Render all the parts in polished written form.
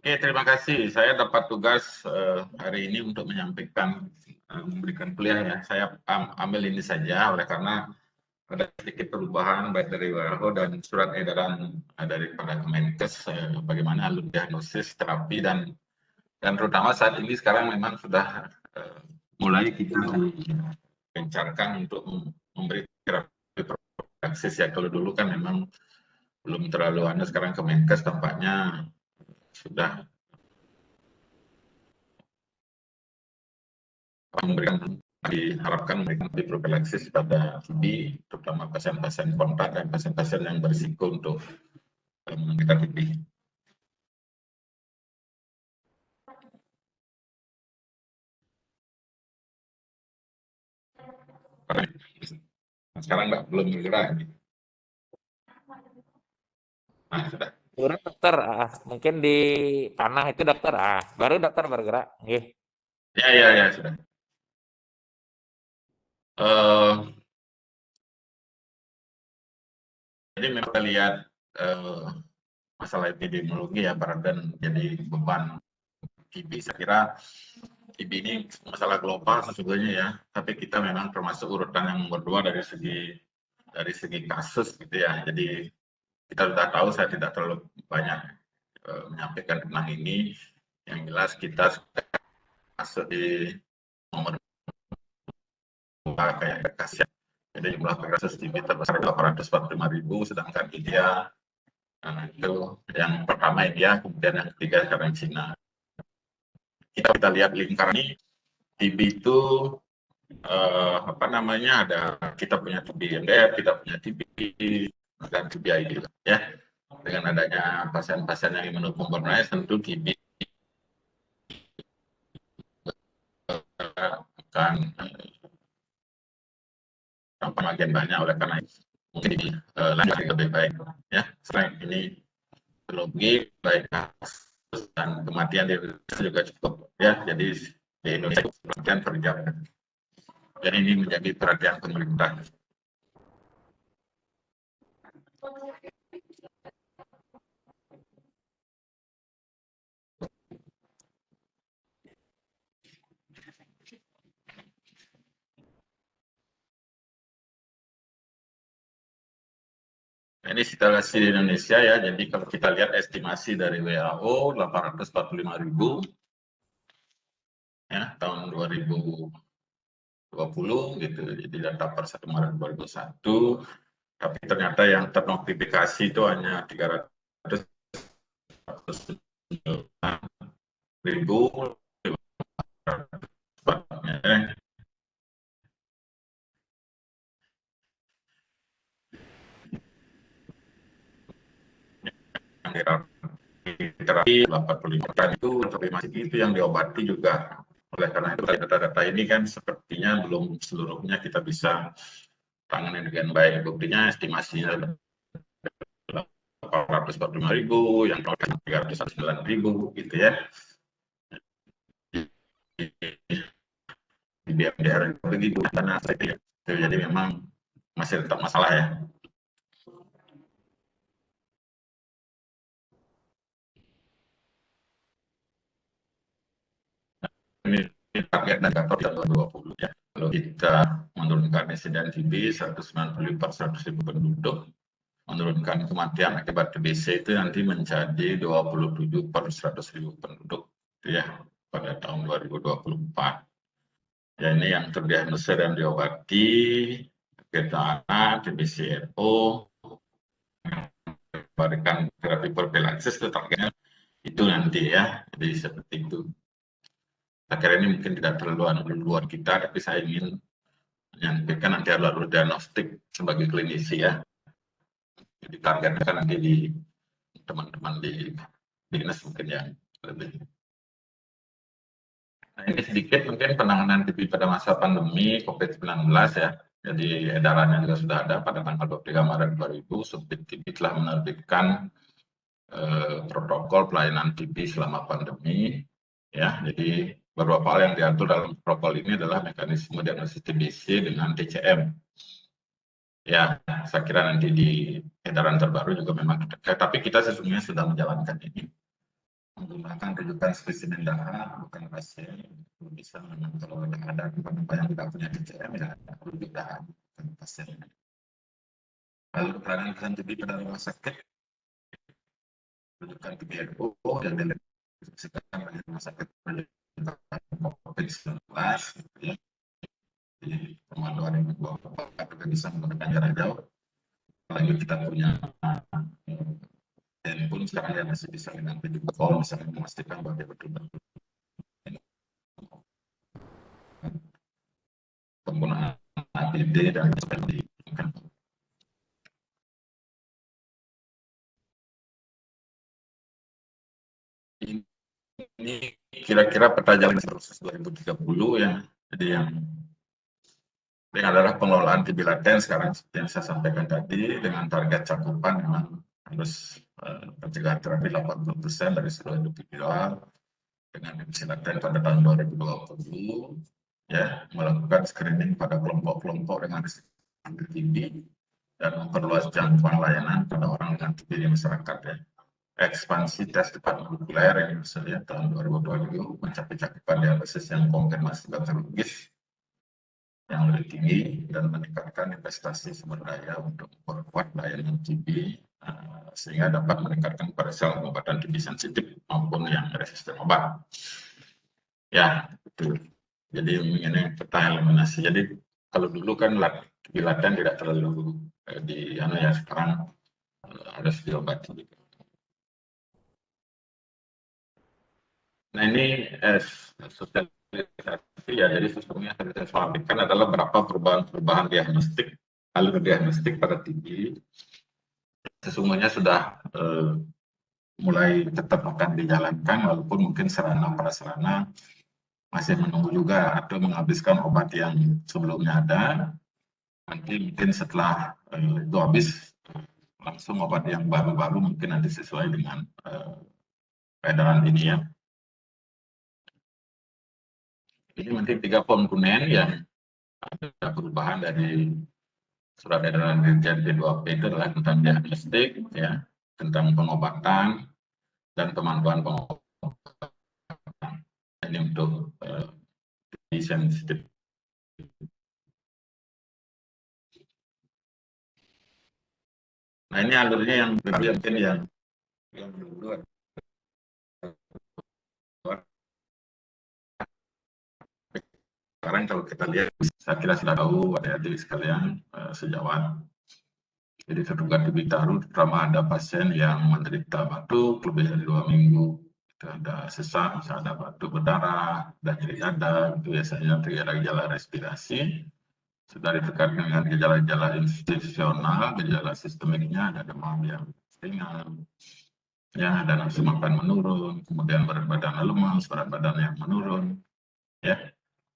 Oke, terima kasih. Saya dapat tugas hari ini untuk menyampaikan, memberikan kuliah ya. Saya ambil ini saja oleh karena ada sedikit perubahan baik dari WHO dan surat edaran daripada Kemenkes bagaimana alur diagnosis, terapi dan terutama saat ini sekarang memang sudah mulai kita gencarkan untuk memberi terapi prophylaxis ya. Kalau dulu kan memang belum terlalu sekarang Kemenkes tampaknya sudah diharapkan memberikan prophylaxis pada TB, terutama pasien-pasien kontak dan pasien-pasien yang berisiko untuk menderita TB. Sekarang belum bergerak. Nah, sudah. Dokter, mungkin di tanah itu dokter, baru dokter bergerak. Ya, sudah. Jadi memang kita lihat masalah epidemiologi ya, dan jadi beban TB. Saya kira TB ini masalah global sesungguhnya ya, tapi kita memang termasuk urutan yang kedua dari segi kasus gitu ya. Jadi kita sudah tahu, saya tidak terlalu banyak menyampaikan tentang ini. Yang jelas kita masuk di nomor kayak kasus. Jadi jumlah kasus TB terbesar 845.000, sedangkan India itu yang pertama India, kemudian yang ketiga sekarang Cina. Kita lihat lingkaran ini, TB itu ada, kita punya TB MDR, kita punya TB dan TB ID ya. Dengan adanya pasien-pasien yang imunokompromis, tentu TB akan makin banyak, oleh karena itu mungkin lanjut lebih baik ya. Selain ini biologi baik kasus dan kematian di Indonesia juga cukup ya. Jadi di Indonesia kematian per jam. Jadi ini menjadi perhatian pemerintah. Ini situasi di Indonesia ya. Jadi kalau kita lihat estimasi dari WHO 845.000 ya tahun 2020 gitu. Jadi data per 1 Maret 2021. Tapi ternyata yang ternotifikasi itu hanya 300.000 terapi 85 itu masih itu yang diobati juga. Oleh karena itu data-data ini kan sepertinya belum seluruhnya kita bisa tangani dengan baik. Buktinya estimasinya 845.000, yang 309.000 gitu ya. Di BMDR begitu karena jadi memang masih tetap masalah ya. Ini target indikator tahun 2020 ya. Kalau kita menurunkan insiden TB 190 per 100.000 penduduk, menurunkan kematian akibat TBC itu nanti menjadi 27 per 100.000 penduduk ya pada tahun 2024. Ya ini yang terdiagnosa dan diobati, kita anak, TBC-NO, memberikan terapi prophylaxis itu targetnya itu nanti ya. Jadi seperti itu. Akhirnya ini mungkin tidak terlalu luar kita, tapi saya ingin menyampaikan nanti alur diagnostik sebagai klinisi ya. Jadi targetnya nanti di teman-teman di dinas mungkin yang lebih. Nah, ini sedikit mungkin penanganan TB pada masa pandemi COVID-19 ya. Jadi edarannya juga sudah ada pada tanggal 23 Maret 2000, Subdit TB telah menerbitkan protokol pelayanan TB selama pandemi ya. Jadi beberapa hal yang diatur dalam protokol ini adalah mekanisme diagnosis TBC dengan TCM. Ya, saya kira nanti di edaran terbaru juga memang, tapi kita sesungguhnya sudah menjalankan ini. menggunakan rujukan spesimen darah, bukan pasien. Kalau bisa memang kalau ada tempat-tempat yang tidak punya TCM, ya rujuk darah, bukan pasien. Lalu keterangan kesan pada rumah sakit, rujukan PBNU yang direkomendasikan oleh rumah sakit COVID-19, ya. Di tahun 2024 kita bisa menggunakan jarak jauh. Lagi kita punya handphone sekarang yang masih bisa dengan video call, misalnya memastikan bahwa dia betul-betul penggunaan APD dan sebagainya. Ini kira-kira peta jalan proses 2030 ya. Jadi yang ini adalah pengelolaan TB laten sekarang seperti yang saya sampaikan tadi, dengan target cakupan memang harus pencegahan terapi 80% dari seluruh individual dengan TB laten pada tahun 2020, ya, melakukan screening pada kelompok-kelompok dengan risiko TB dan memperluas jangkauan layanan pada orang dengan TB di masyarakat, ya. Ekspansi tes cepat molekuler yang bisa lihat tahun 2020 mencapai cakupan diagnosis yang konfirmasi bakteriologis yang lebih tinggi dan meningkatkan investasi sumber daya untuk memperkuat layanan TB sehingga dapat meningkatkan parsial pengobatan TB sensitif maupun yang resisten obat. Ya, betul. Jadi mengenai peta eliminasi. Jadi kalau dulu kan TB laten tidak terlalu sekarang harus diobati. Nah ini sosialisasi ya, jadi sesungguhnya yang saya sampaikan adalah beberapa perubahan diagnostik, alur diagnostik pada TB. Sesungguhnya sudah mulai tetap akan dijalankan, walaupun mungkin sarana masih menunggu juga atau menghabiskan obat yang sebelumnya ada. Nanti mungkin setelah itu habis, langsung obat yang baru-baru mungkin nanti sesuai dengan peredaran ini ya. Ini nanti 3 komponen yang ada perubahan dari surat edaran Dirjen P2P itu adalah tentang diagnostik, ya, tentang pengobatan dan pemanduan pengobatan. Ini untuk sensitif. Nah ini alurnya yang mungkin yang dulu. Sekarang kalau kita lihat, saya kira sudah tahu adik-adik sekalian sejawat. Jadi terduga TB taruh, terutama ada pasien yang menderita batuk lebih dari 2 minggu, itu ada sesak, misalnya ada batuk berdarah, dan nyeri dada, itu biasanya gejala respirasi. Sudah ditekan dengan gejala-gejala institusional, gejala sistemiknya ada demam yang ringan, ya, ada nafsu makan menurun, kemudian berat badan lemas, berat badan yang menurun, ya.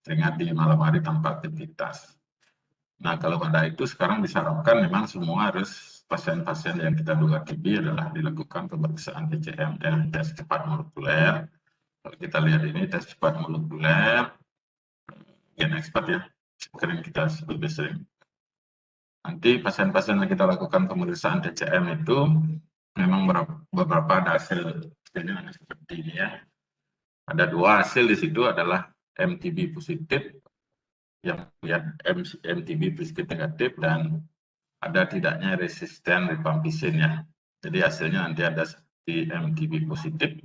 Seringat di malam hari tanpa aktivitas. Nah, kalau pada itu sekarang disarankan memang semua harus pasien-pasien yang kita duga TB adalah dilakukan pemeriksaan TCM dan tes cepat molekuler. Kalau kita lihat ini tes cepat molekuler, gen expert ya, sering kita lebih sering. Nanti pasien-pasien yang kita lakukan pemeriksaan TCM itu memang beberapa ada hasil seperti ini ya. Ada 2 hasil di situ adalah MTB positif, yang lihat MTB positif negatif, dan ada tidaknya resisten rifampicin ya. Jadi hasilnya nanti ada seperti MTB positif,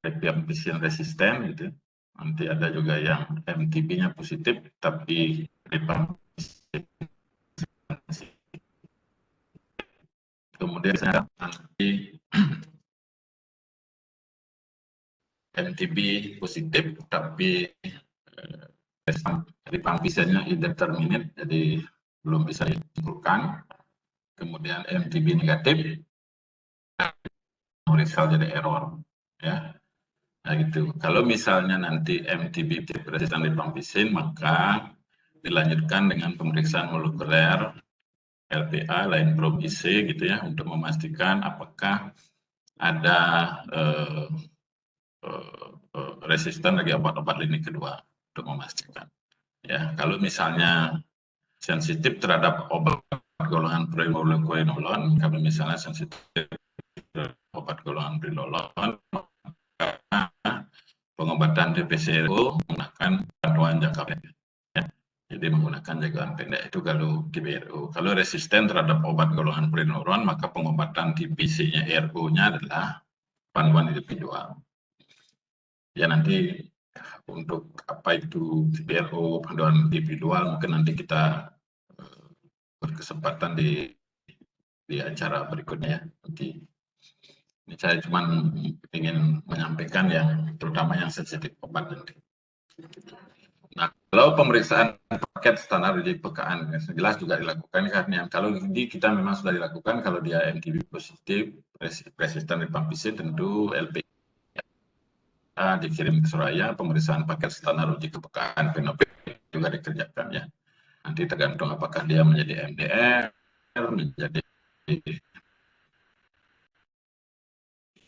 rifampicin resisten gitu. Nanti ada juga yang MTB-nya positif tapi rifampicin. Kemudian nanti MTB positif tapi rifampicin-nya indeterminate, jadi belum bisa ditentukan. Kemudian MTB negatif, result jadi error, ya. Nah gitu. Kalau misalnya nanti MTB resisten rifampicin, maka dilanjutkan dengan pemeriksaan molekuler LPA, line probe IC gitu ya, untuk memastikan apakah ada resisten bagi obat-obat lini kedua, untuk memastikan. Ya, kalau misalnya sensitif terhadap obat golongan primoleculinolon, kami misalnya sensitif obat golongan brinolon, pengobatan TBC RO menggunakan bantuan jangka pendek. Ya. Jadi menggunakan jangka pendek itu kalau TBRO. Kalau resisten terhadap obat golongan polinuron, maka pengobatan TBC-nya RO-nya adalah panduan individual. Ya nanti untuk apa itu TBRO panduan individual mungkin nanti kita berkesempatan di acara berikutnya ya. Nanti ini saya cuma ingin menyampaikan yang terutama yang sensitif obat nanti. Nah, kalau pemeriksaan paket standar uji pekaan jelas juga dilakukan karena kalau ini kita memang sudah dilakukan kalau dia MTB positif resisten rifampicin tentu LP dikirim ke Suraya, pemeriksaan paket standar uji kepekaan fenopil juga dikerjakan ya. Nanti tergantung apakah dia menjadi MDR, menjadi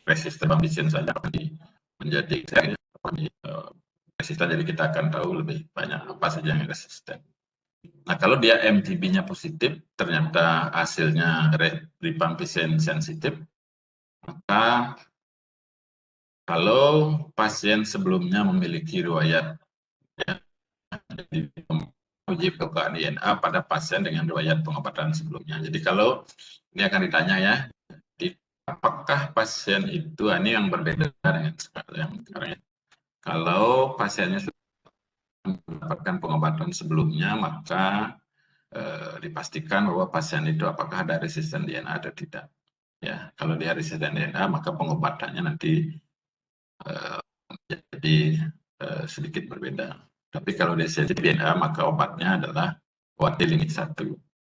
resisten rifampicin saja menjadi resisten, jadi kita akan tahu lebih banyak apa saja yang resisten. Nah, kalau dia MTB-nya positif, ternyata hasilnya rifampicin sensitif, maka kalau pasien sebelumnya memiliki riwayat ya, jadi uji kepekaan DNA pada pasien dengan riwayat pengobatan sebelumnya. Jadi kalau ini akan ditanya ya, apakah pasien itu ini yang berbeda dengan yang sekarang ya. Kalau pasiennya sudah mendapatkan pengobatan sebelumnya, maka dipastikan bahwa pasien itu apakah ada resisten DNA atau tidak. Ya, kalau dia resisten DNA, maka pengobatannya nanti jadi sedikit berbeda. Tapi kalau dia sensitif DNA, maka obatnya adalah obat limit 1,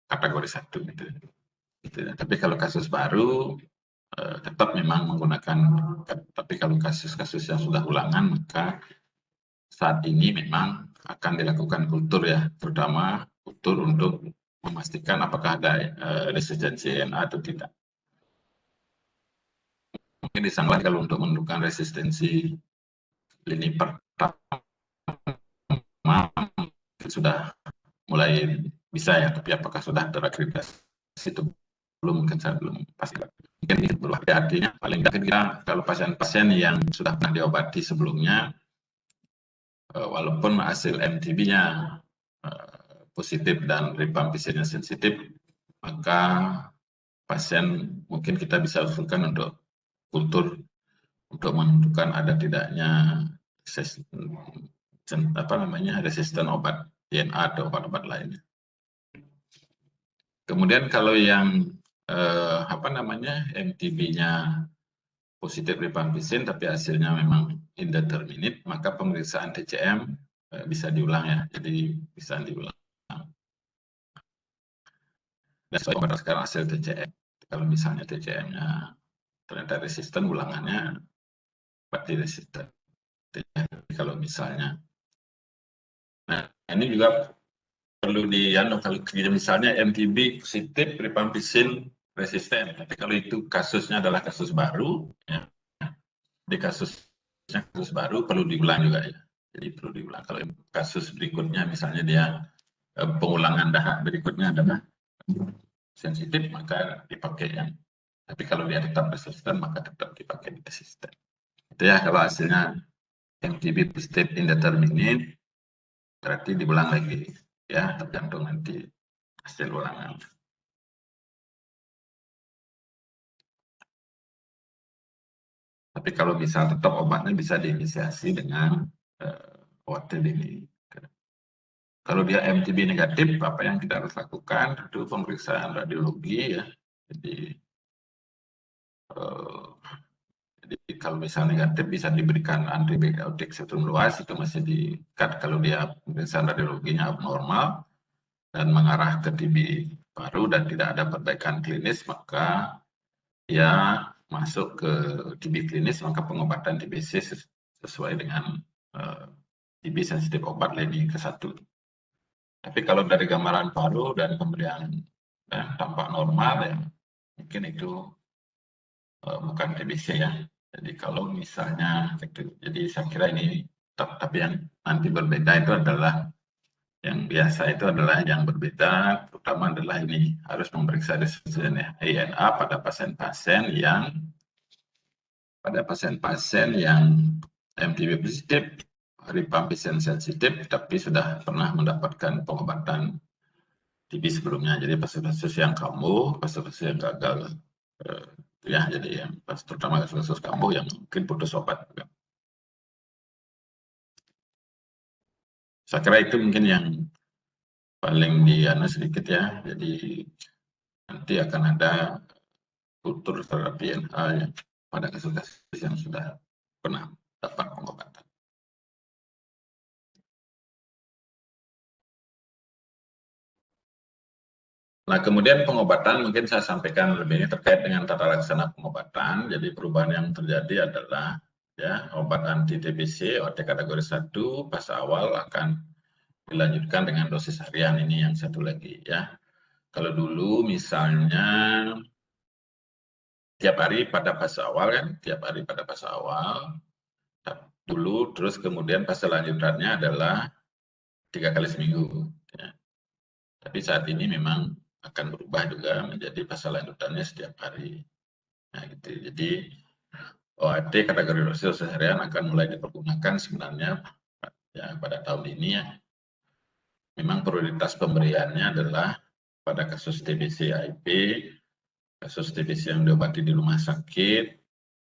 kategori 1 gitu. Tapi kalau kasus baru tetap memang menggunakan, tapi kalau kasus-kasus yang sudah ulangan, maka saat ini memang akan dilakukan kultur ya, terutama kultur untuk memastikan apakah ada resistensi DNA atau tidak. Mungkin disangka kalau untuk menentukan resistensi lini pertama sudah mulai bisa ya, tapi apakah sudah terakreditasi itu belum, mungkin saya belum pasti. Mungkin itu perlu artinya paling tidak kita kalau pasien-pasien yang sudah pernah diobati sebelumnya, walaupun hasil MTB-nya positif dan rifampicin sensitif, maka pasien mungkin kita bisa usulkan untuk kultur untuk menentukan ada tidaknya resisten obat DNA atau obat-obat lainnya. Kemudian kalau yang MTB-nya positif rifampicin tapi hasilnya memang indeterminate, maka pemeriksaan TCM bisa diulang ya, jadi bisa diulang. Dan sekarang hasil TCM, kalau misalnya TCM-nya ternyata resisten, ulangannya berarti resisten. Kalau misalnya, nah ini juga perlu kalau misalnya MTB positif rifampicin resisten, tapi kalau itu kasusnya adalah kasus baru, ya, di kasusnya kasus baru perlu diulang juga ya. Jadi perlu diulang. Kalau kasus berikutnya misalnya dia pengulangan dahak berikutnya adalah sensitif, maka dipakai yang. Tapi kalau dia tetap resisten, maka tetap dipakai resisten. Itu ya kalau hasilnya MTB positif indeterminate, berarti diulang lagi ya, tergantung nanti hasil ulangan. Tapi kalau bisa tetap obatnya bisa diinisiasi dengan obat ini. Kalau dia MTB negatif, apa yang kita harus lakukan? Itu pemeriksaan radiologi ya. Jadi kalau misalnya negatif bisa diberikan antibiotik setrum luas, itu masih di-cut kalau dia pemeriksaan radiologinya abnormal dan mengarah ke TB baru dan tidak ada perbaikan klinis, maka dia masuk ke TB klinis, maka pengobatan TBC sesuai dengan TB sensitif obat lini ke-1. Tapi kalau dari gambaran paru dan kemudian tampak normal ya, mungkin itu bukan TBC ya. Jadi kalau misalnya itu, jadi saya kira ini tapi yang nanti berbeda itu adalah yang biasa itu adalah yang berbeda, terutama adalah ini harus memeriksa resistensi DNA pada pasien-pasien yang MTB positif, rifampicin sensitif, tapi sudah pernah mendapatkan pengobatan TB sebelumnya. Jadi kasus-kasus yang kambuh, kasus-kasus yang gagal, ya, jadi yang terutama kasus-kasus kambuh yang mungkin putus obat. Saya kira itu mungkin yang paling sedikit ya. Jadi nanti akan ada kultur terhadap DNA yang pada kasus-kasus yang sudah pernah dapat pengobatan. Nah, kemudian pengobatan mungkin saya sampaikan lebih terkait dengan tata laksana pengobatan. Jadi perubahan yang terjadi adalah ya obat anti TBC OT kategori 1 fase awal akan dilanjutkan dengan dosis harian. Ini yang satu lagi ya. Kalau dulu misalnya tiap hari pada fase awal kan, tiap hari pada fase awal dulu, terus kemudian fase lanjutannya adalah 3 kali seminggu. Ya. Tapi saat ini memang akan berubah juga menjadi fase lanjutannya setiap hari. Nah, gitu. Jadi OAT kategori dosis harian akan mulai dipergunakan sebenarnya ya pada tahun ini ya. Memang prioritas pemberiannya adalah pada kasus TBC IP, kasus TBC yang diobati di rumah sakit,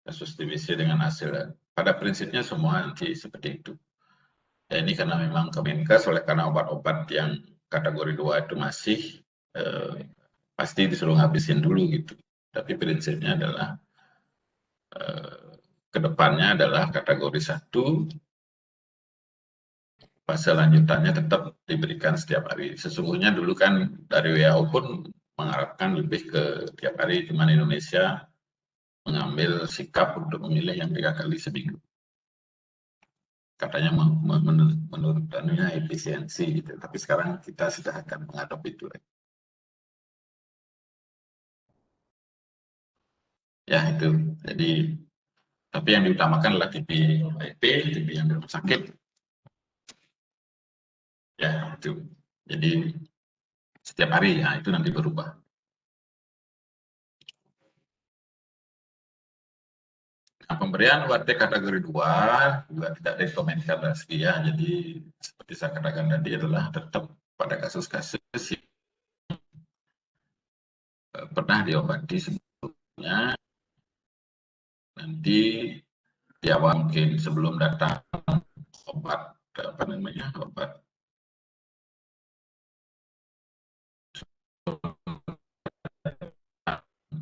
kasus TBC dengan hasil. Pada prinsipnya semua nanti seperti itu. Ya, ini karena memang Kemenkes oleh karena obat-obat yang kategori 2 itu masih pasti disuruh ngabisin dulu gitu. Tapi prinsipnya adalah kedepannya adalah kategori 1, fase lanjutannya tetap diberikan setiap hari. Sesungguhnya dulu kan dari WHO pun mengharapkan lebih ke tiap hari, cuman Indonesia mengambil sikap untuk memilih yang 3 kali seminggu. Katanya menurut danunya efisiensi gitu. Tapi sekarang kita sudah akan mengadop itu. Ya itu. Jadi tapi yang diutamakan adalah TB IP, TB yang di rumah sakit. Ya itu. Jadi setiap hari ya itu nanti berubah. Nah, pemberian UAT kategori 2 juga tidak direkomendasi ya. Jadi seperti saya katakan tadi adalah tetap pada kasus-kasus yang pernah diobati sebelumnya, nanti di awal mungkin sebelum datang obat obat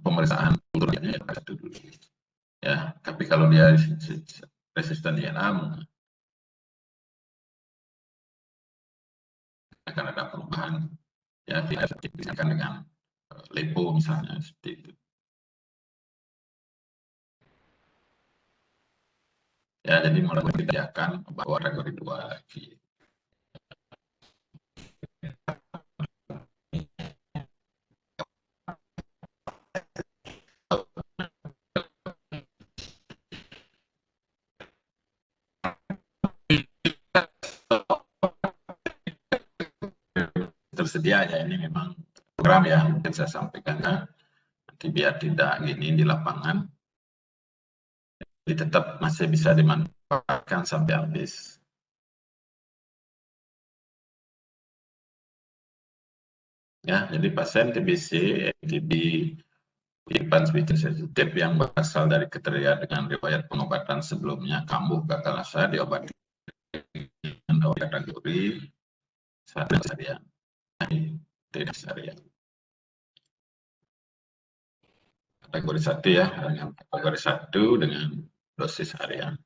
pemeriksaan kulturnya itu dulu. Ya, tapi kalau dia resisten DNA akan ada perubahan ya tidak signifikan dengan lepo misalnya seperti itu. Ya, jadi mulai dikerjakan bahwa kategori 2 lagi. Tersedia ya, ini memang program yang mungkin saya sampaikan ya. Nanti biar tidak gini di lapangan, jadi tetap masih bisa dimanfaatkan sampai habis. Ya, jadi pasien TBC, TB, rifampicin sensitif yang berasal dari kriteria dengan riwayat pengobatan sebelumnya kambuh gagal asa diobati dengan kategori harian. Tidak harian. Kategori 1 ya, dengan kategori 1 dengan dosis harian.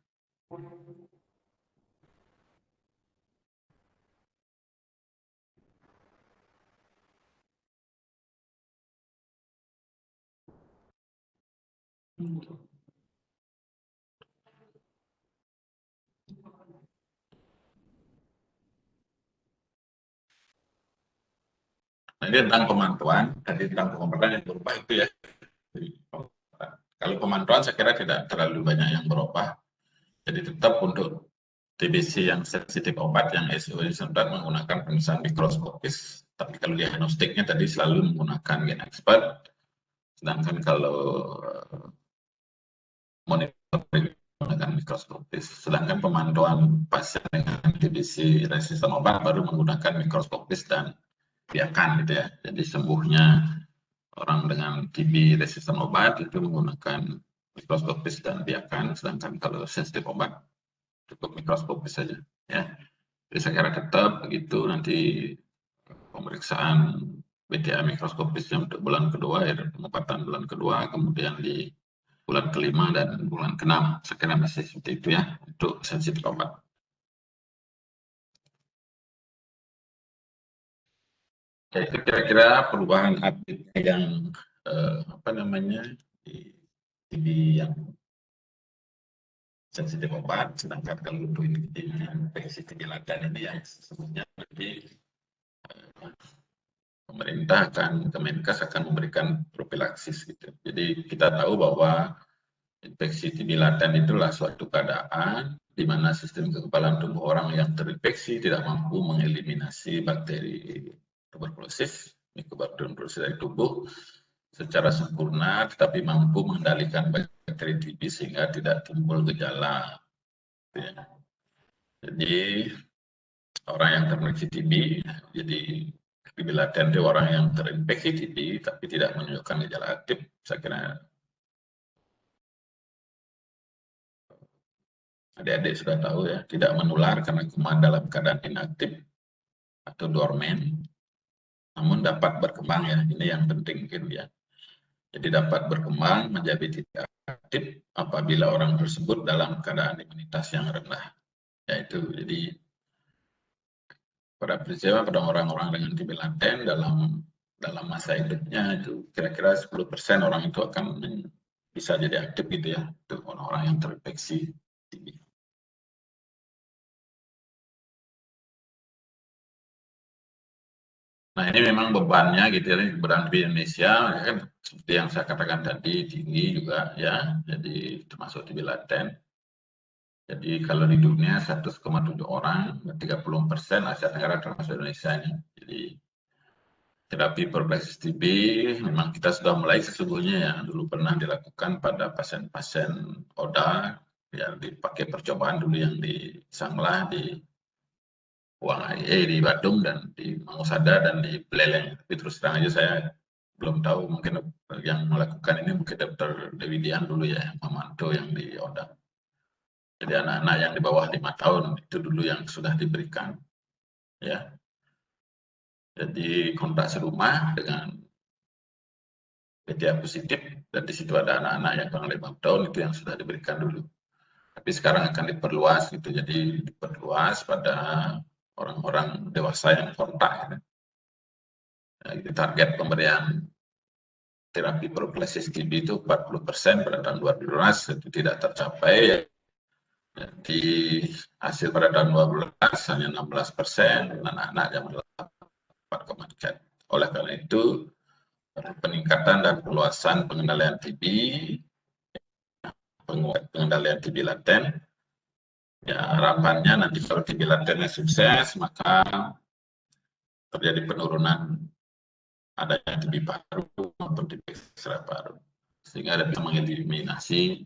Nah, ini tentang pemantauan, tadi tentang pengobatan yang berubah itu ya. Kalau pemantauan saya kira tidak terlalu banyak yang berubah. Jadi tetap untuk TBC yang sensitif obat yang SO standar menggunakan pemeriksaan mikroskopis, tapi kalau diagnostiknya tadi selalu menggunakan gen expert. Sedangkan kalau monitoring menggunakan mikroskopis. Sedangkan pemantauan pasien dengan TBC resisten obat baru menggunakan mikroskopis dan biakan gitu ya. Jadi sembuhnya orang dengan TB resisten obat itu menggunakan mikroskopis dan biakan, sedangkan kalau sensitif obat cukup mikroskopis saja ya. Jadi saya kira tetap begitu nanti pemeriksaan BTA mikroskopisnya untuk bulan kedua, ya pengobatan bulan kedua, kemudian di bulan kelima dan bulan keenam. Saya kira masih seperti itu ya untuk sensitif obat. Ya, itu kira-kira perubahan update yang di yang sensitif obat, sedangkan kalau untuk infeksi TB laten ini yang sesungguhnya lebih pemerintah Kemenkes akan memberikan propilaksis gitu. Jadi kita tahu bahwa infeksi TB laten itulah suatu keadaan di mana sistem kekebalan tubuh orang yang terinfeksi tidak mampu mengeliminasi bakteri tuberkulosis, mikrobakteri tuberkulosis dari tubuh secara sempurna, tetapi mampu mengendalikan bakteri TB sehingga tidak timbul gejala. Jadi orang yang terinfeksi TB, jadi TB laten itu orang yang terinfeksi TB tapi tidak menunjukkan gejala aktif. Saya kira adik-adik sudah tahu ya, tidak menular karena kuman dalam keadaan inaktif atau dormen, namun dapat berkembang ya, ini yang penting mungkin ya. Jadi dapat berkembang menjadi tidak aktif apabila orang tersebut dalam keadaan imunitas yang rendah. Yaitu jadi pada peristiwa pada orang-orang dengan TB laten dalam masa hidupnya itu kira-kira 10% orang itu akan bisa jadi aktif gitu ya, untuk orang-orang yang terinfeksi TB. Nah ini memang bebannya gitu ya, beban di Indonesia ya kan seperti yang saya katakan tadi tinggi juga ya, jadi termasuk TB laten. Jadi kalau di dunia 100,7 orang, 30% Asia Tenggara termasuk Indonesia ini. Jadi terapi prophylaxis TB memang kita sudah mulai sesungguhnya ya, dulu pernah dilakukan pada pasien-pasien ODA yang dipakai percobaan dulu yang di Sanglah, di di Badung dan di Mangusada dan di Beleleng. Tapi terus terang aja saya belum tahu, mungkin yang melakukan ini mungkin Dr. Dewi Dian dulu ya, yang memantau yang di ODA. Jadi anak-anak yang di bawah 5 tahun itu dulu yang sudah diberikan ya. Jadi kontak serumah dengan BTA positif dan di situ ada anak-anak yang kurang 5 tahun itu yang sudah diberikan dulu. Tapi sekarang akan diperluas gitu, jadi diperluas pada orang-orang dewasa yang kontak. Ya. Nah, itu target pemberian terapi prophylaxis TB itu 40% pada tahun 2012 itu tidak tercapai ya. Di hasil pada tahun 2012 hanya 16% anak-anak yang mendapat kematian. Oleh karena itu peningkatan dan perluasan pengendalian TB, pengendalian TB laten, ya harapannya nanti kalau TB latennya sukses maka terjadi penurunan adanya TB paru maupun TB ekstra paru, sehingga ada bisa mengeliminasi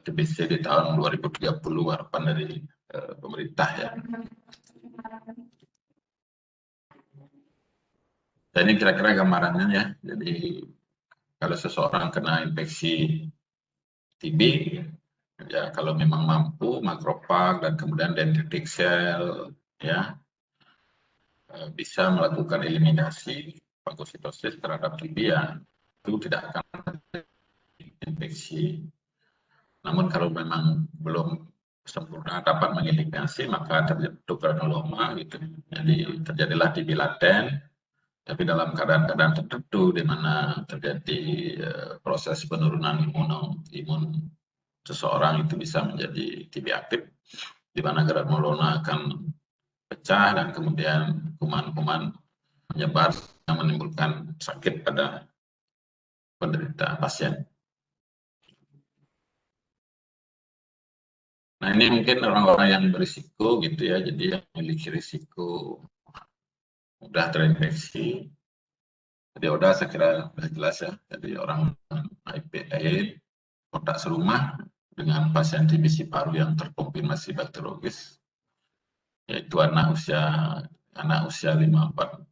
TBC di tahun 2030 harapan dari pemerintah ya. Dan ini kira-kira gambarannya ya. Jadi kalau seseorang kena infeksi TB, ya kalau memang mampu makrofag dan kemudian dendritic cell ya bisa melakukan eliminasi fagositosis terhadap TB ya, itu tidak akan infeksi. Namun kalau memang belum sempurna dapat mengeliminasi maka terbentuk granuloma gitu. Jadi terjadilah TB laten, tapi dalam keadaan-keadaan tertentu di mana terjadi proses penurunan imun seseorang itu bisa menjadi TB aktif, di mana granuloma akan pecah dan kemudian kuman-kuman menyebar yang menimbulkan sakit pada penderita pasien. Nah ini mungkin orang-orang yang berisiko gitu ya, jadi yang memiliki risiko mudah terinfeksi. Jadi udah saya kira sudah jelas ya, jadi orang HIV, kontak serumah dengan pasien TBC paru yang terkonfirmasi bakteriologis, yaitu anak usia 54,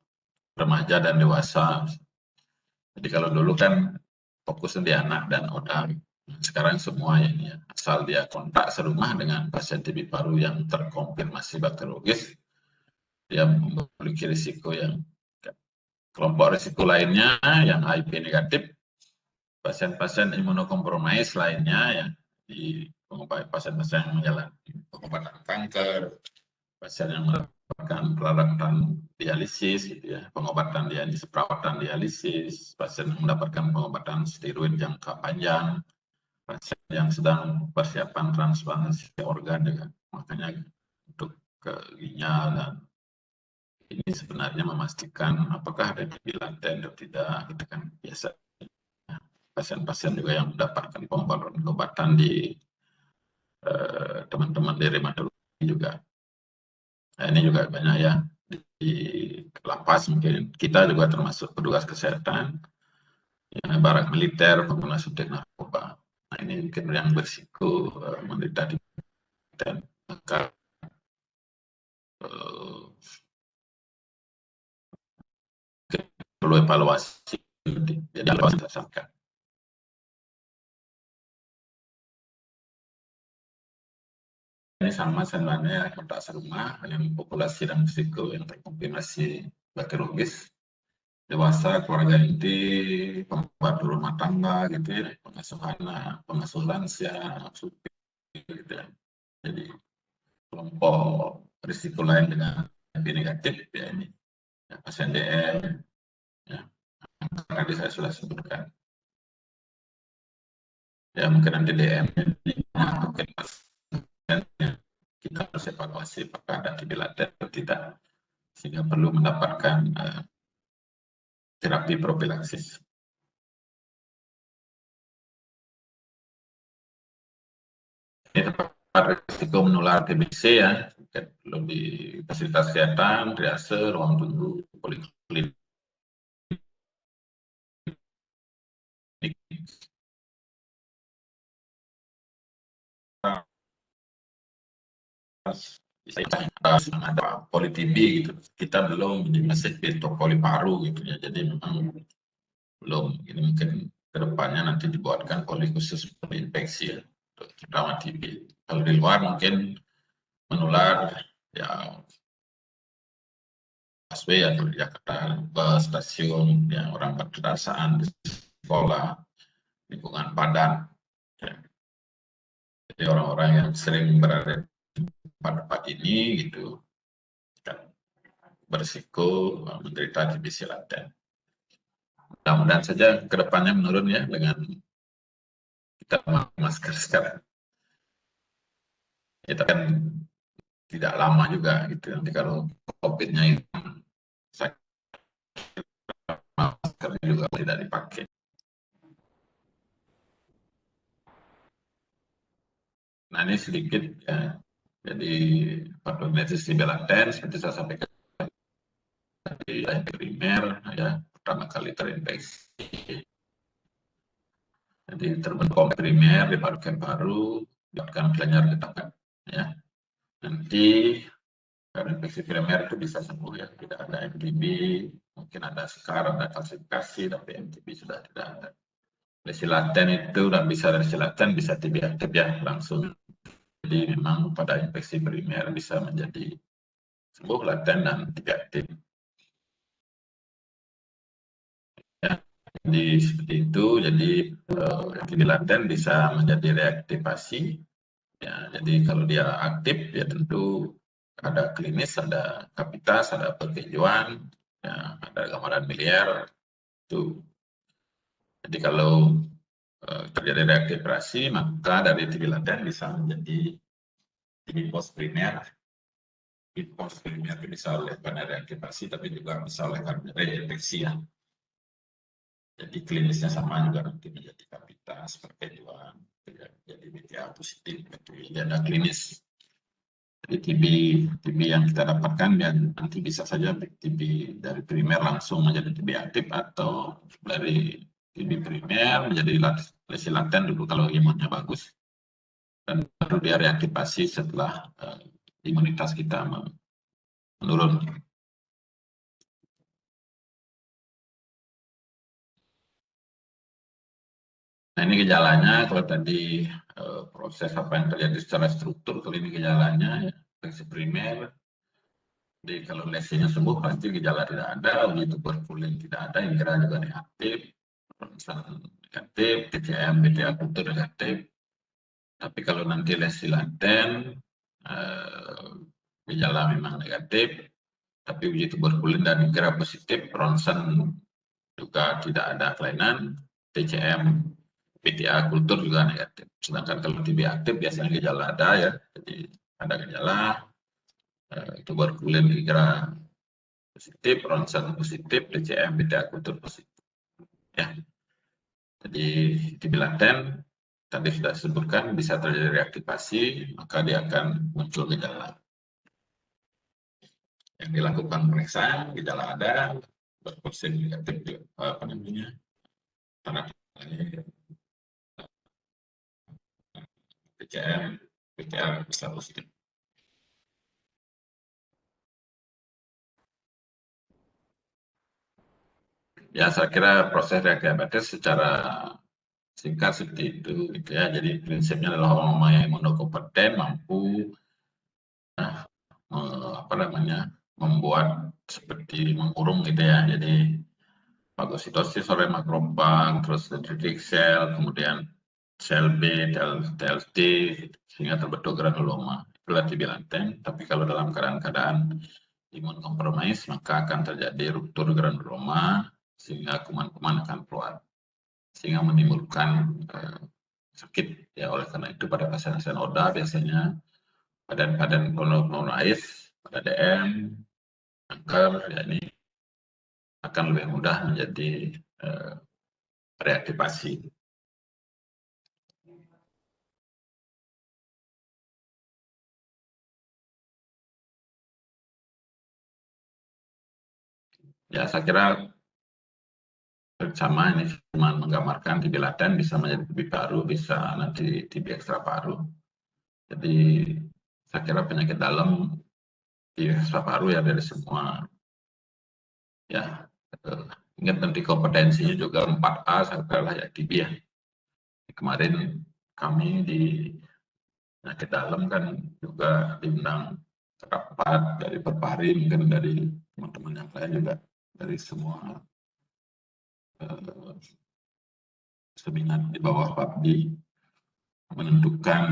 remaja dan dewasa. Jadi kalau dulu kan fokusnya di anak dan orang, sekarang semua ya, asal dia kontak serumah dengan pasien TB paru yang terkonfirmasi bakteriologis, dia memiliki risiko yang kelompok risiko lainnya yang HIV negatif, pasien-pasien imunokompromis lainnya ya, di pasien-pasien yang menjalani pengobatan kanker, pasien yang mendapatkan perawatan dialisis, gitu ya, pengobatan dialisis, perawatan dialisis, pasien yang mendapatkan pengobatan steroid jangka panjang, pasien yang sedang persiapan transplantasi organ, ya. Makanya untuk ke ginjal dan ini sebenarnya memastikan apakah ada TB laten atau tidak, itu kan biasa. Pasien-pasien juga yang mendapatkan pengobatan di teman-teman di reumatologi juga. Nah, ini juga banyak ya di lapas, mungkin kita juga termasuk petugas kesehatan, ya, barak militer, pengguna suntik narkoba. Nah, ini mungkin yang berisiko menderita di dan maka perlu evaluasi, jadi evaluasi tersangka. Ini sama sebenarnya kontak serumah yang populasi dan risiko yang terkonfirmasi bakteriologis, dewasa, keluarga inti, pembantu rumah tangga, gitu ya, pengasuh lansia, supir, gitu ya. Jadi kelompok risiko lain dengan HIV negatif ya ini ya, pasien DM, ya, tadi saya sudah sebutkan. Ya mungkin nanti DM mungkin kita harus evaluasi apakah ada TB laten atau tidak, sehingga perlu mendapatkan terapi profilaksis. Ini tempat risiko menular TBC ya, perlu di fasilitas kesehatan, triase, ruang tunggu, poliklinik. Ada poli-TB gitu, kita belum, ini masih pintu poli paru gitu ya, jadi memang belum, ini mungkin kedepannya nanti dibuatkan poli khusus poli infeksi ya, terutama TB. Kalau di luar mungkin menular ya busway atau di Jakarta, bus, stasiun, ya, orang berkendaraan di sekolah, lingkungan padat. Ya. Jadi orang-orang yang sering berada di tempat-tempat ini gitu kan berisiko menderita TBC laten. Mudah-mudahan saja kedepannya menurun ya dengan kita memakai masker sekarang. Itu kan tidak lama juga gitu. Nanti kalau COVID-nya itu masker juga tidak dipakai. Nah ini sedikit ya. Jadi patogenitis TB laten seperti saya sampaikan di primer ya, pertama kali terinfeksi. Jadi terbentuk primer di paru-paru, dapatkan kelenjar getah ya. Nanti karena infeksi primer itu bisa sembuh ya, tidak ada MTB, mungkin ada scar, ada kalsifikasi, tapi MTB sudah tidak ada. Lesi laten itu dan bisa lesi laten bisa TB aktif ya langsung. Jadi memang pada infeksi primer bisa menjadi sembuh laten dan TB aktif. Ya, jadi seperti itu. Jadi TB laten bisa menjadi reaktivasi. Ya, jadi kalau dia aktif ya tentu ada klinis, ada kapitas, ada penghijauan, ya, ada gambaran miliar itu. Jadi kalau terjadi reaktivasi, maka dari TB laten bisa menjadi TB post primer. TB post primer bisa oleh karena reaktivasi, tapi juga bisa oleh karena reinfeksi ya. Jadi klinisnya sama juga nanti menjadi kapitas, penghijauan, jadi BTA positif, jadi ada klinis. Jadi TB yang kita dapatkan dan nanti bisa saja TB dari primer langsung menjadi TB aktif atau dari TB primer menjadi lesi laten dulu kalau imunnya bagus. dan baru dia reaktivasi setelah imunitas kita menurun. Nah ini gejalanya, kalau tadi proses apa yang terjadi secara struktur, kalau ini gejalanya, infeksi primer. Jadi kalau lesinya sembuh pasti gejala tidak ada, uji tuberkulin tidak ada, indera juga negatif, ronsen negatif, TCM, BTA kultur negatif. Tapi kalau nanti lesi laten, gejala memang negatif, tapi uji tuberkulin dan indera positif, ronsen juga tidak ada kelainan, TCM, PTA kultur juga negatif. Sedangkan kalau TB aktif biasanya gejala ada ya, jadi ada gejala, tuberkulin indera positif, ronsen positif, TCM, PTA kultur positif. Ya, jadi TB laten tadi sudah disebutkan bisa terjadi reaktivasi, maka dia akan muncul gejala. Yang dilakukan pemeriksaan, gejala ada, berpersen negatif, apa namanya, tanda PCM, PCR bisa positif. Ya, saya kira proses reaktivitas secara singkat seperti itu, gitu ya. Jadi prinsipnya adalah orang yang imunokompeten mampu apa namanya, membuat seperti mengurung gitu ya. Jadi fagositosis oleh makrofag, terus dendritic cell, kemudian sel B, TLT, sehingga terbentuk granuloma. Itulah TB laten. Tapi kalau dalam keadaan imun kompromis, maka akan terjadi ruptur granuloma, sehingga kuman-kuman akan keluar, sehingga menimbulkan sakit. Ya, oleh karena itu pada pasien-pasien ODA biasanya badan-badan pneumonis, pada DM, kanker, ya ini akan lebih mudah menjadi reaktivasi. Ya, saya kira sama ini cuma menggambarkan TB laten bisa menjadi TB paru, bisa nanti TB ekstra paru. Jadi saya kira penyakit dalam TB ekstra paru ya dari semua. Ya, ingat nanti kompetensinya juga 4A saya kira lah ya TB ya. Kemarin kami di penyakit dalam kan juga diundang rapat dari Perpari, mungkin dari teman-teman yang lain juga, dari semua seminar di bawah PABDI, menentukan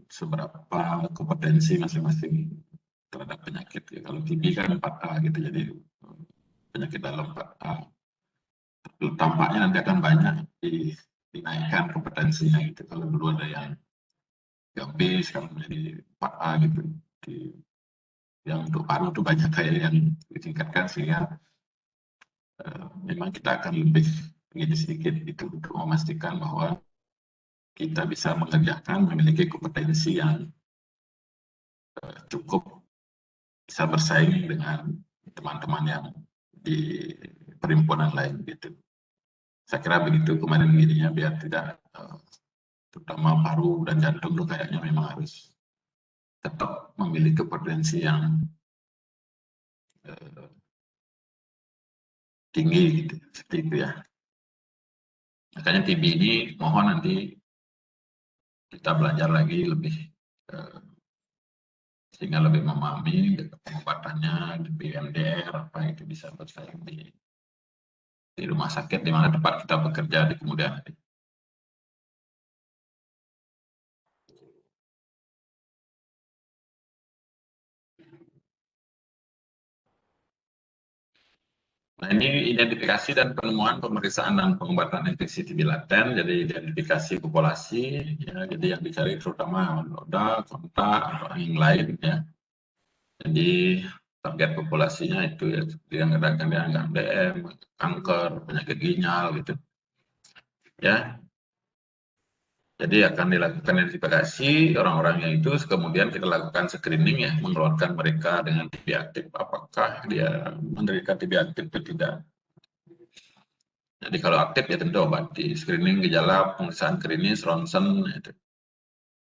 seberapa kompetensi masing-masing terhadap penyakit. Ya, kalau TB kan 4A gitu, jadi penyakit dalam 4A. Tampaknya nanti akan banyak dinaikkan kompetensinya gitu. Kalau dulu ada yang B, sekarang menjadi 4A gitu. Yang untuk paru itu banyak kayak yang ditingkatkan, sehingga memang kita akan lebih ini sedikit itu untuk memastikan bahwa kita bisa mengerjakan, memiliki kompetensi yang cukup bisa bersaing dengan teman-teman yang di perhimpunan lain gitu. Saya kira begitu kemarin gininya, biar tidak terutama paru dan jantung itu kayaknya memang harus tetap memiliki kompetensi yang tinggi gitu, seperti itu ya. Makanya TB ini mohon nanti kita belajar lagi lebih sehingga lebih memahami pengobatannya, di BMDR apa itu bisa bersaing di rumah sakit di mana tempat kita bekerja di kemudian hari. Nah, ini identifikasi dan penemuan, pemeriksaan dan pengobatan infeksi TB laten. Jadi identifikasi populasi, ya, jadi yang dicari terutama noda, kontak, atau yang lain ya. Jadi target populasinya itu ya, yang ada DM, kanker, penyakit ginjal gitu. Ya. Jadi akan dilakukan identifikasi orang-orangnya itu, kemudian kita lakukan screening ya, mengeluarkan mereka dengan TB aktif, apakah dia menderita TB aktif atau tidak. Jadi kalau aktif ya tentu obati. Screening gejala, pemeriksaan klinis, ronsen, itu.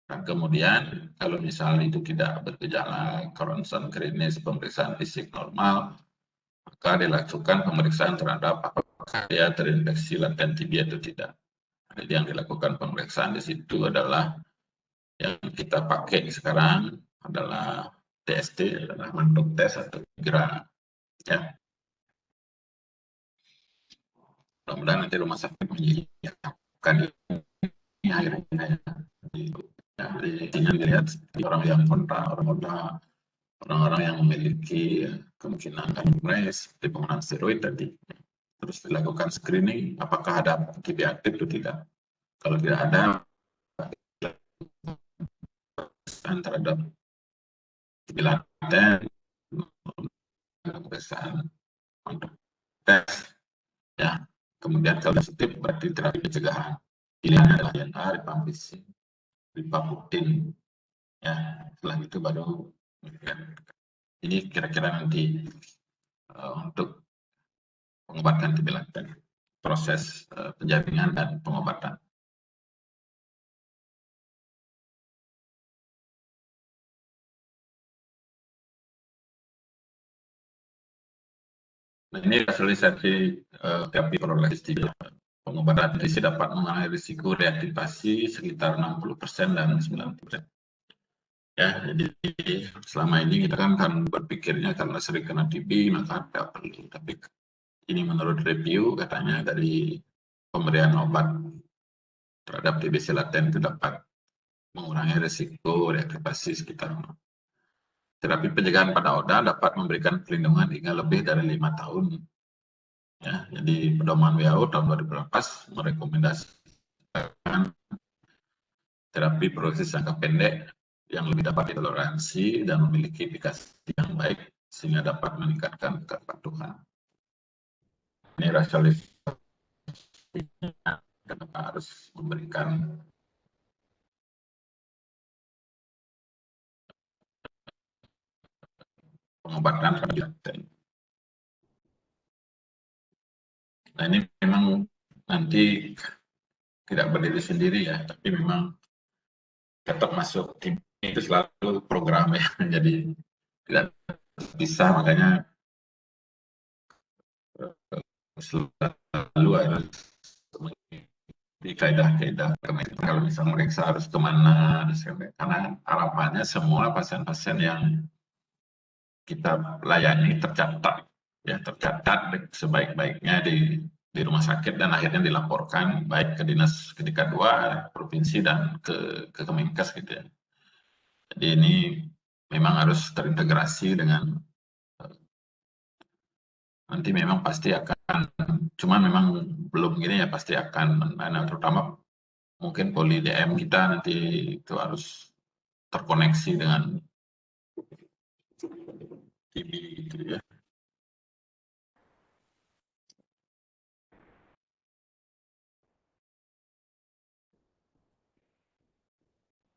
Nah, kemudian kalau misalnya itu tidak bergejala, ronsen klinis, pemeriksaan fisik normal, maka dilakukan pemeriksaan terhadap apakah dia terinfeksi laten TB atau tidak. Jadi yang dilakukan pemeriksaan di situ adalah yang kita pakai sekarang adalah TST, adalah bentuk tes atau GRA. Ya. Mudah-mudahan nanti rumah sakit menyiapkan ini akhirnya. Ya, jadi dilihat orang yang kontak, orang-orang yang memiliki kemungkinan MRS seperti penggunaan steroid tadi. Terus dilakukan screening, apakah ada TB aktif atau tidak. Kalau tidak ada, terhadap TB laten, pemeriksaan untuk tes, ya. Kemudian kalau positif berarti terapi pencegahan. Pilihan adalah INR, rifampicin, rifabutin, ya. Setelah itu baru ini kira-kira nanti untuk pengobatan TB laten, proses penjaringan dan pengobatan. Nah, ini hasilisi terapi profilaksis pengobatan TBC dapat mengurangi risiko reaktivasi sekitar 60% dan 90%. Ya, jadi selama ini kita kan berpikirnya karena sering kena TB maka tidak perlu. Tapi ini menurut review katanya dari pemberian obat terhadap TBC laten itu dapat mengurangi risiko reaktivasi sekitar. Terapi pencegahan pada ODA dapat memberikan perlindungan hingga lebih dari 5 tahun. Ya, jadi pedoman WHO tahun 2018 merekomendasikan terapi proses jangka pendek yang lebih dapat ditoleransi dan memiliki efikasi yang baik sehingga dapat meningkatkan kepatuhan. Ini rasionalisasinya kenapa harus memberikan pengobatan laten. Nah, ini memang nanti tidak berdiri sendiri ya, tapi memang tetap masuk tim itu selalu program ya, jadi tidak bisa, makanya selalu harus di kaidah-kaidah kalau misalnya meriksa harus kemana, karena harapannya semua pasien-pasien yang kita layani tercatat ya, tercatat sebaik-baiknya di rumah sakit dan akhirnya dilaporkan baik ke dinas ketika 2 provinsi dan ke Kemenkes gitu ya. Jadi ini memang harus terintegrasi dengan nanti memang pasti akan, cuma memang belum gini ya, pasti akan, terutama mungkin poli DM kita nanti itu harus terkoneksi dengan TB gitu ya.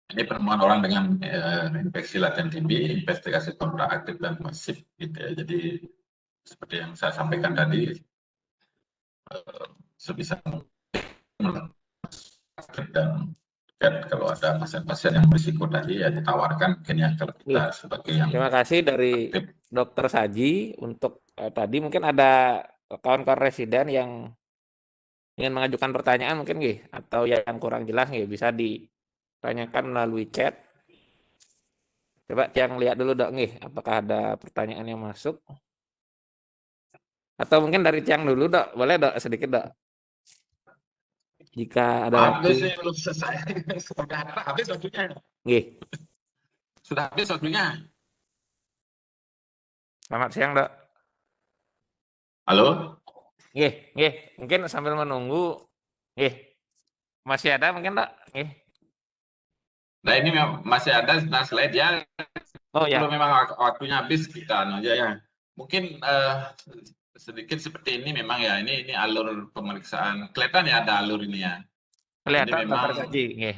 Ini penemuan orang dengan infeksi laten TB, investigasi kontak aktif dan pasif gitu ya. Jadi seperti yang saya sampaikan tadi, sebisa mungkin dan kalau ada pasien-pasien yang berisiko tadi ya ditawarkan mungkin ya kalau kita sebagai yang terima kasih dari aktif. Dokter Saji untuk tadi mungkin ada kawan-kawan residen yang ingin mengajukan pertanyaan mungkin nggih atau yang kurang jelas nggih bisa ditanyakan melalui chat. Coba yang lihat dulu Dok nggih, apakah ada pertanyaan yang masuk? Atau mungkin dari Tiang dulu Dok, boleh Dok sedikit Dok? Jika ada waktu. Habis belum selesai, sudah habis waktunya. Nggih. Sudah habis waktunya. Selamat siang Dok. Halo? Nggih. Mungkin sambil menunggu, nggih. Masih ada mungkin Dok? Nggih. Nah ini masih ada slide ya. Oh ya. Kalau memang waktunya habis kita aja ya. Mungkin sedikit seperti ini memang ya, ini alur pemeriksaan. Kelihatan ya ada alur ini ya. Kelihatan memang, Dokter Saji, nggih.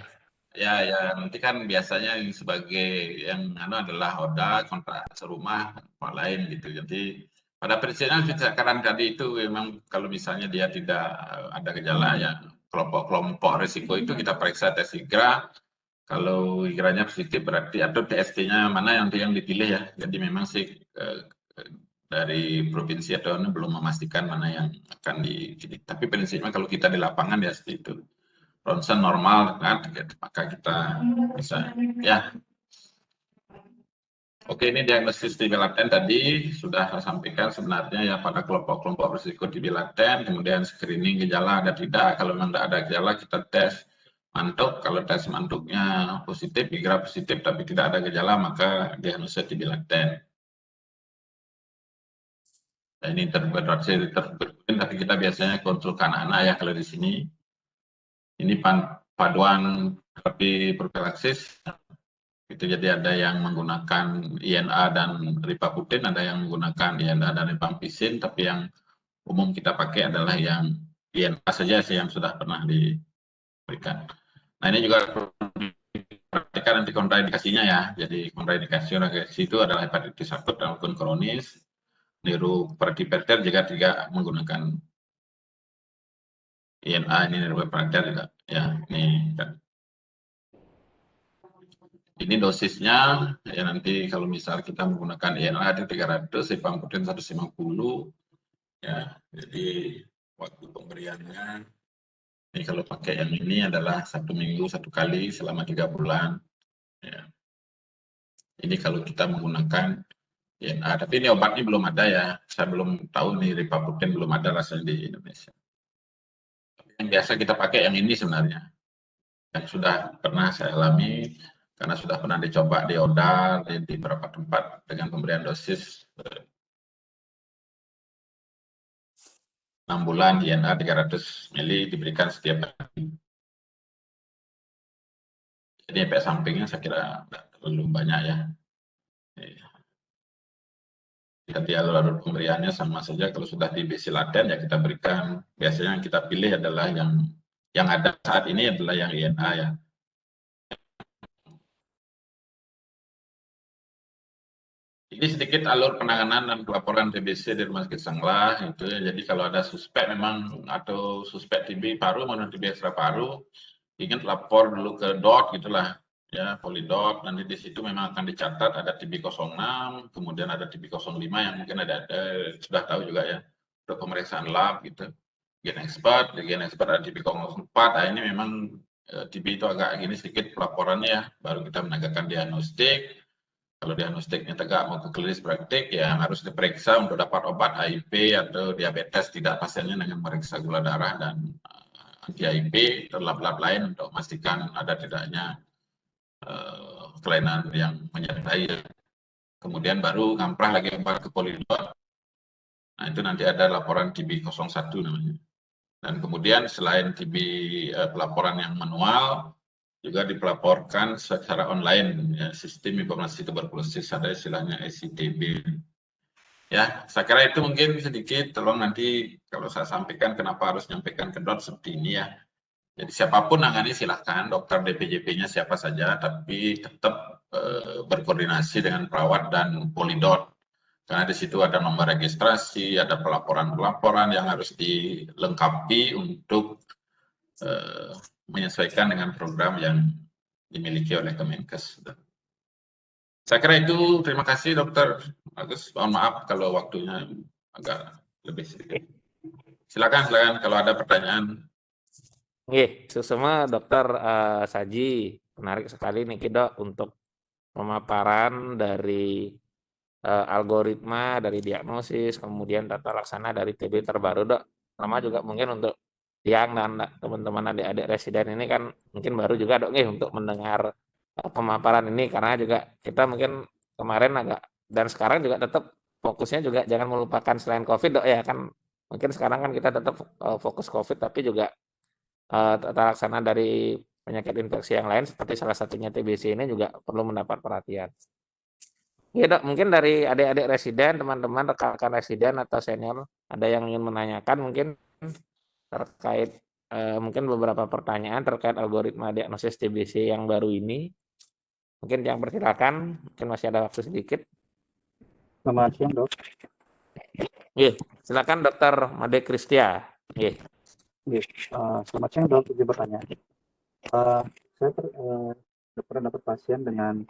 Ya, nanti kan biasanya yang sebagai yang adalah ODA, kontrak serumah, apa lain gitu. Jadi pada prinsipnya sekarang tadi itu memang kalau misalnya dia tidak ada gejala ya kelompok-kelompok risiko itu kita periksa tes IGRA. Kalau kiranya positif berarti atau TST-nya mana yang dipilih ya. Jadi memang sih dari provinsi atau belum memastikan mana yang akan dipilih. Tapi prinsipnya kalau kita di lapangan ya seperti itu. Ronsen normal kan, maka kita bisa ya. Oke, ini diagnosis TB laten tadi sudah saya sampaikan sebenarnya ya pada kelompok-kelompok risiko TB laten, kemudian screening gejala ada tidak. Kalau memang tidak ada gejala kita tes mantuk, kalau tes mantuknya positif, IGRA positif tapi tidak ada gejala maka diagnosis TB laten. Nah, ini terberat tapi kita biasanya konsulkan anak ya kalau di sini. Ini paduan terapi profilaksis. Itu jadi ada yang menggunakan INA dan rifabutin, ada yang menggunakan INA dan rifampicin, tapi yang umum kita pakai adalah yang INA saja sih yang sudah pernah diberikan. Nah ini juga perhatikan nanti kontraindikasinya ya. Jadi kontraindikasi itu adalah hepatitis akut maupun kronis, neuropertiperter jika tidak menggunakan INA ini neuropertiperter juga ya ini kan. Ini dosisnya ya nanti kalau misal kita menggunakan INA itu 300, rifampicin 150 ya. Jadi waktu pemberiannya ini kalau pakai yang ini adalah 1 minggu 1 kali selama 3 bulan ya. Ini kalau kita menggunakan INA, tapi ini obatnya belum ada ya. Saya belum tahu nih rifampicin belum ada rasanya di Indonesia. Yang biasa kita pakai yang ini sebenarnya. Yang sudah pernah saya alami karena sudah pernah dicoba di ODA di beberapa tempat dengan pemberian dosis 6 bulan INA 300 mili diberikan setiap hari. Jadi efek sampingnya saya kira tidak terlalu banyak ya. Jadi alur pemberiannya sama saja kalau sudah di BC laten ya kita berikan. Biasanya yang kita pilih adalah yang ada saat ini adalah yang INA ya. Ini sedikit alur penanganan dan pelaporan TBC di Rumah Sakit Sanglah itu ya. Jadi kalau ada suspek memang atau suspek TB paru maupun TB ekstra paru, ingat lapor dulu ke DOT gitulah ya, polidot. Nanti di situ memang akan dicatat ada TB 06, kemudian ada TB 05 yang mungkin ada sudah tahu juga ya untuk pemeriksaan lab gitu. Gen expert ada TB 04. Nah ini memang TB itu agak gini sedikit pelaporannya ya, baru kita menegakkan diagnostik. Kalau diagnostiknya tegak mau ke klinis praktik ya harus diperiksa untuk dapat obat HIV atau diabetes tidak pasiennya dengan meriksa gula darah dan anti HIV atau lab-lab lain untuk memastikan ada tidaknya kelainan yang menyertai. Kemudian baru ngamprah lagi ke polidot. Nah itu nanti ada laporan TB 01 namanya. Dan kemudian selain TB pelaporan yang manual, juga dipelaporkan secara online ya, sistem informasi tuberkulosis ada istilahnya SITB ya. Saya kira itu mungkin sedikit, tolong nanti kalau saya sampaikan kenapa harus nyampaikan ke DOT seperti ini ya. Jadi siapapun nangani silahkan, dokter DPJP-nya siapa saja, tapi tetap berkoordinasi dengan perawat dan polidot karena di situ ada nomor registrasi, ada pelaporan-pelaporan yang harus dilengkapi untuk menyesuaikan dengan program yang dimiliki oleh Kemenkes. Saya kira itu. Terima kasih Dokter Agus. Mohon maaf kalau waktunya agak lebih sedikit. Silakan kalau ada pertanyaan. Oke, semua Dokter Saji, menarik sekali nih Dok untuk pemaparan dari algoritma dari diagnosis, kemudian tata laksana dari TB terbaru Dok. Sama juga mungkin untuk yang dan teman-teman adik-adik residen ini kan mungkin baru juga Dok nih untuk mendengar pemaparan ini karena juga kita mungkin kemarin agak dan sekarang juga tetap fokusnya juga jangan melupakan selain COVID Dok ya kan mungkin sekarang kan kita tetap fokus COVID tapi juga tata laksana dari penyakit infeksi yang lain seperti salah satunya TBC ini juga perlu mendapat perhatian. Ya Dok, mungkin dari adik-adik residen, teman-teman rekan-rekan residen atau senior ada yang ingin menanyakan mungkin terkait mungkin beberapa pertanyaan terkait algoritma diagnosis TBC yang baru ini. Mungkin yang persilakan, mungkin masih ada waktu sedikit. Selamat siang Dok. Iya, silakan Dokter Made Kristia. Iya. Selamat siang Dok, izin bertanya. Saya Dokter dapat pasien dengan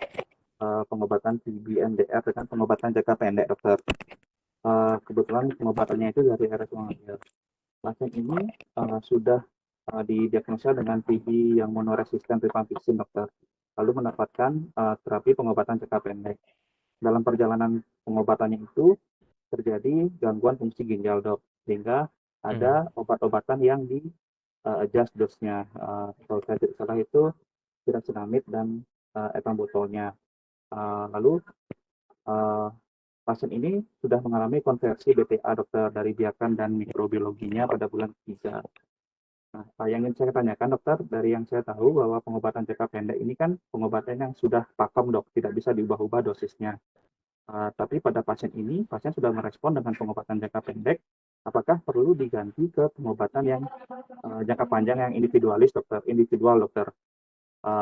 pengobatan TB MDR dengan pengobatan jangka pendek, dokter. Kebetulan pengobatannya itu dari RS Wangaya. Pasien ini sudah didiagnosa dengan TB yang monoresisten rifampicin, dokter. Lalu mendapatkan terapi pengobatan jangka pendek. Dalam perjalanan pengobatannya itu terjadi gangguan fungsi ginjal, dok, sehingga ada obat-obatan yang di adjust dose-nya. Kalau saya tidak salah itu tirasinamid dan etambutolnya. Lalu pasien ini sudah mengalami konversi BPA, dokter, dari biakan dan mikrobiologinya pada bulan ketiga. Nah, yang ingin saya tanyakan, dokter, dari yang saya tahu bahwa pengobatan jangka pendek ini kan pengobatan yang sudah pakem, dok, tidak bisa diubah-ubah dosisnya. Tapi pada pasien ini, pasien sudah merespon dengan pengobatan jangka pendek. Apakah perlu diganti ke pengobatan yang jangka panjang yang individualis, dokter, individual, dokter,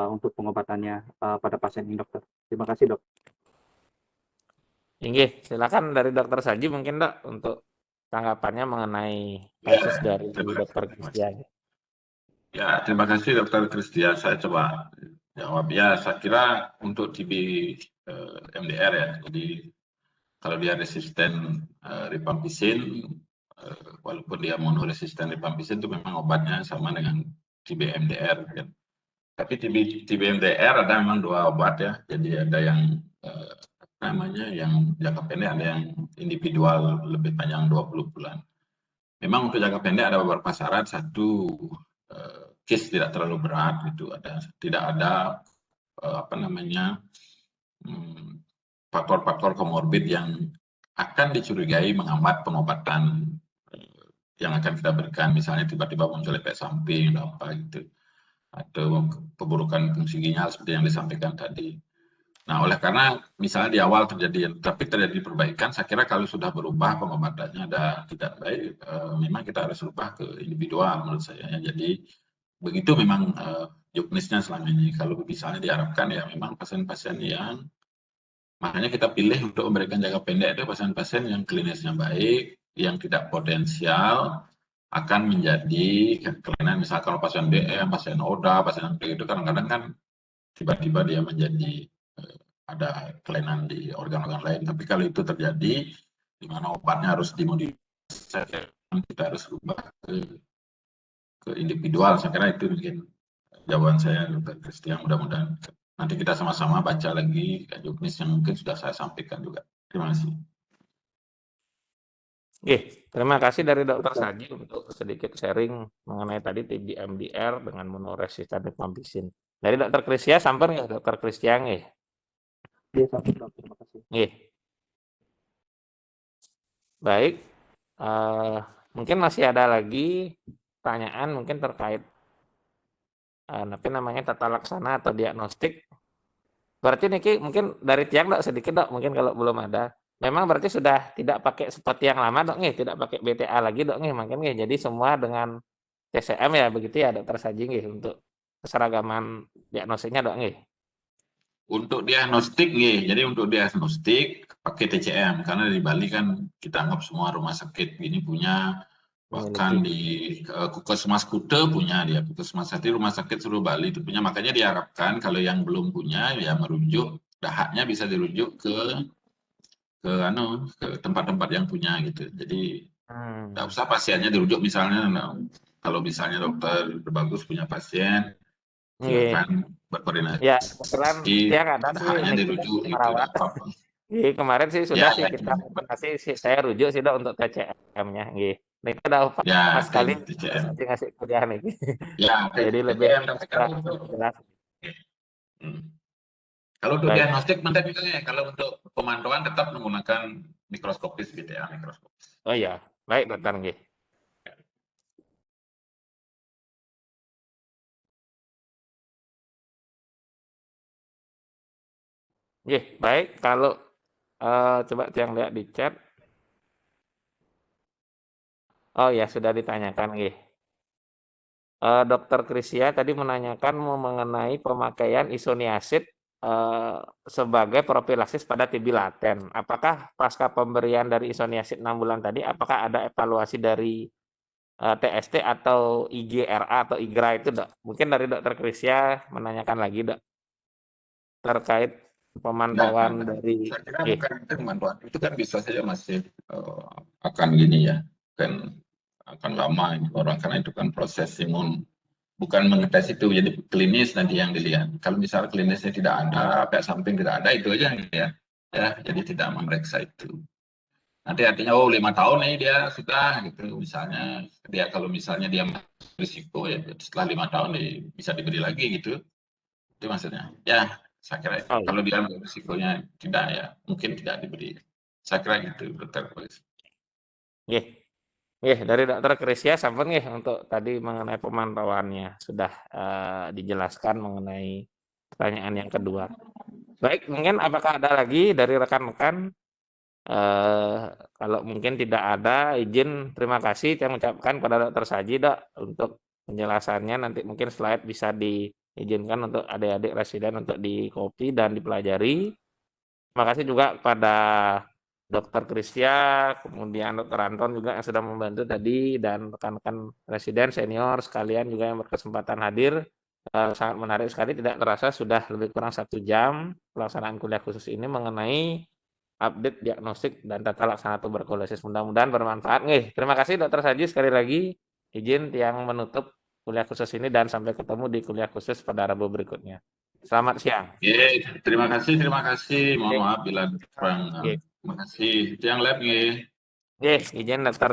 untuk pengobatannya pada pasien ini, dokter? Terima kasih, dok. Inggih, silakan dari Dokter Saji mungkin, Dok, untuk tanggapannya mengenai kasus dari terima Dokter kasih. Christian. Ya, terima kasih Dokter Christian. Saya coba jawab. Ya, saya kira untuk TB MDR ya, jadi kalau dia resisten rifampicin, walaupun dia monoresisten rifampicin itu memang obatnya sama dengan TB MDR. Kan. Tapi TB MDR ada memang dua obat ya, jadi ada yang yang jangka pendek, ada yang individual lebih panjang 20 bulan. Memang untuk jangka pendek ada beberapa syarat. Satu, case tidak terlalu berat, gitu. Tidak ada faktor-faktor komorbid yang akan dicurigai menghambat pengobatan yang akan kita berikan. Misalnya tiba-tiba muncul efek samping atau apa gitu, atau keburukan fungsi ginjal seperti yang disampaikan tadi. Nah, oleh karena misalnya di awal terjadi perbaikan, saya kira kalau sudah berubah pengobatannya ada tidak baik, memang kita harus ubah ke individual menurut saya. Jadi begitu memang juknisnya selama ini. Kalau misalnya diharapkan ya memang pasien-pasien yang, makanya kita pilih untuk memberikan jangka pendek itu pasien-pasien yang klinisnya baik, yang tidak potensial akan menjadi kelainan. Misalnya kalau pasien DM, pasien ODA, pasien itu kadang-kadang kan tiba-tiba dia menjadi ada kelainan di organ-organ lain. Tapi kalau itu terjadi, di mana obatnya harus dimodifikasi, kita harus ubah ke individual. Saya kira itu mungkin jawaban saya, Dr. Christian. Mudah-mudahan nanti kita sama-sama baca lagi juknis yang mungkin sudah saya sampaikan juga. Terima kasih. Oke, terima kasih dari Dokter Saji untuk sedikit sharing mengenai tadi TB MDR dengan monoresisten rifampicin. Dari Dokter Christian, sampai nggak Dokter Christian? Iya, sampai, dok. Terima kasih. Baik, mungkin masih ada lagi pertanyaan mungkin terkait apa namanya tata laksana atau diagnostik. Berarti Niki mungkin dari Tiang, Dok, sedikit, Dok, mungkin kalau belum ada. Memang berarti sudah tidak pakai seperti yang lama, Dok, nih, tidak pakai BTA lagi, Dok, nih, mungkin nih. Jadi semua dengan TCM ya begitu ya, Dokter Saji, nih, untuk keseragaman diagnosiknya, Dok, nih. Untuk diagnostik, jadi untuk diagnostik pakai TCM, karena di Bali kan kita anggap semua rumah sakit ini punya, bahkan di Puskesmas Kute punya, dia Puskesmas Sati rumah sakit seluruh Bali itu punya. Makanya diharapkan kalau yang belum punya ya merujuk, haknya bisa dirujuk ke tempat-tempat yang punya gitu. Jadi tidak usah pasiennya dirujuk, misalnya kalau misalnya dokter bagus punya pasien, silakan berkoordinasi. Ya, kebetulan Tiang ada sih, Haknya Niki, dirujuk gitu, merawat. tidak apa-apa. Kemarin sih sudah sih kita komunikasi sih, saya rujuk sih, Dok, untuk TCM-nya, nggih. Niki udah sama sekali TCM. ngasih kuliah nih. Ya, Jadi lebih jelas. Kalau untuk diagnostik nanti kalau untuk pemantauan tetap menggunakan mikroskopis gitu ya, mikroskopis. Oh iya, baik, Dokter, nggih. Nggih, baik, kalau coba Tiang lihat di chat. Oh ya, sudah ditanyakan, nggih. Dokter Krisia tadi menanyakan mengenai pemakaian isoniazid sebagai profilaksis pada TB laten. Apakah pasca pemberian dari isoniazid 6 bulan tadi, apakah ada evaluasi dari TST atau IGRA atau IGRA itu, Dok? Mungkin dari Dokter Krisia menanyakan lagi, Dok. terkait pemantauan Nah, dari saya kira nggih. bukan itu kemampuan itu kan bisa saja masih akan gini ya, kan akan lama ini orang karena itu kan proses imun bukan mengetes itu jadi klinis nanti yang dilihat. Kalau misal klinisnya tidak ada, efek samping tidak ada itu aja ya, jadi tidak memeriksa itu. Nanti artinya 5 tahun nih dia sudah gitu misalnya dia kalau misalnya dia risiko ya setelah 5 tahun bisa diberi lagi gitu. Itu maksudnya. Ya, saya kira itu. Oh, Kalau dia risikonya tidak ya, mungkin tidak diberi. Saya kira gitu, Dokter Polisi. nggih. Nggih, dari Dokter Krisya sampun nggih untuk tadi mengenai pemantauannya sudah dijelaskan mengenai pertanyaan yang kedua. Baik, mungkin apakah ada lagi dari rekan-rekan? Kalau mungkin tidak ada, izin terima kasih saya mengucapkan pada Dokter Saji, Dok, untuk penjelasannya. Nanti mungkin slide bisa diizinkan untuk adik-adik residen untuk di-copy dan dipelajari. Terima kasih juga kepada Dokter Krisya, kemudian Dokter Anton juga yang sudah membantu tadi, dan rekan-rekan residen senior sekalian juga yang berkesempatan hadir. Sangat menarik sekali, tidak terasa sudah lebih kurang 1 jam pelaksanaan kuliah khusus ini mengenai update diagnostik dan tata laksana tuberkulosis. Mudah-mudahan bermanfaat. Terima kasih Dokter Saji sekali lagi. Izin yang menutup kuliah khusus ini dan sampai ketemu di kuliah khusus pada Rabu berikutnya. Selamat siang. Terima kasih. Mohon Oke. maaf bila kurang. Oke. Terima kasih. Yang lab. Izin Dokter.